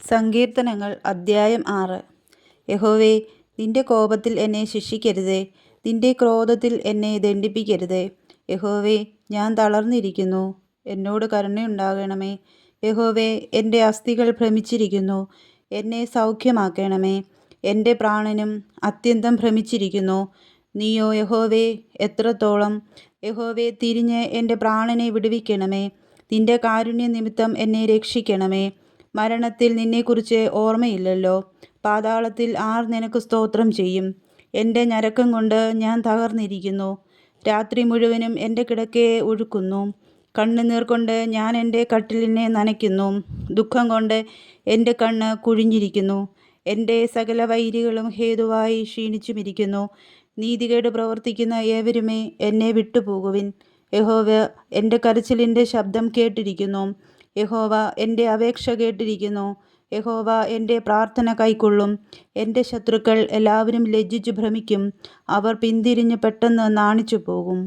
സങ്കീർത്തനങ്ങൾ അദ്ധ്യായം 6. യഹോവേ, നിന്റെ കോപത്തിൽ എന്നെ ശിക്ഷിക്കരുതേ, നിന്റെ ക്രോധത്തിൽ എന്നെ ദണ്ഡിപ്പിക്കരുതേ. യഹോവേ, ഞാൻ തളർന്നിരിക്കുന്നു, എന്നോട് കരുണയുണ്ടാകണമേ. യഹോവേ, എൻ്റെ അസ്ഥികൾ ഭ്രമിച്ചിരിക്കുന്നു, എന്നെ സൗഖ്യമാക്കണമേ. എൻ്റെ പ്രാണനും അത്യന്തം ഭ്രമിച്ചിരിക്കുന്നു. നീയോ യഹോവേ, എത്രത്തോളം? യഹോവേ, തിരിഞ്ഞ് എൻ്റെ പ്രാണനെ വിടുവിക്കണമേ. നിന്റെ കാരുണ്യനിമിത്തം എന്നെ രക്ഷിക്കണമേ. മരണത്തിൽ നിന്നെക്കുറിച്ച് ഓർമ്മയില്ലല്ലോ. പാതാളത്തിൽ ആർ നിനക്ക് സ്തോത്രം ചെയ്യും? എൻ്റെ ഞരക്കം കൊണ്ട് ഞാൻ തകർന്നിരിക്കുന്നു. രാത്രി മുഴുവനും എൻ്റെ കിടക്കയെ ഒഴുക്കുന്നു. കണ്ണുനീർ കൊണ്ട് ഞാൻ എൻ്റെ കട്ടിലിനെ നനയ്ക്കുന്നു. ദുഃഖം കൊണ്ട് എൻ്റെ കണ്ണ് കുഴിഞ്ഞിരിക്കുന്നു. എൻ്റെ സകല വൈരികളും ഹേതുവായി ക്ഷീണിച്ചുമിരിക്കുന്നു. നീതികേട് പ്രവർത്തിക്കുന്ന ഏവരുമേ, എന്നെ വിട്ടുപോകുവിൻ. യഹോവ എൻ്റെ കരച്ചിലിൻ്റെ ശബ്ദം കേട്ടിരിക്കുന്നു. യഹോവ എൻ്റെ അപേക്ഷ കേട്ടിരിക്കുന്നു. യഹോവ എൻ്റെ പ്രാർത്ഥന കൈക്കൊള്ളും. എൻ്റെ ശത്രുക്കൾ എല്ലാവരും ലജ്ജിച്ചു ഭ്രമിക്കും. അവർ പിന്തിരിഞ്ഞ് പെട്ടെന്ന് നാണിച്ചു പോകും.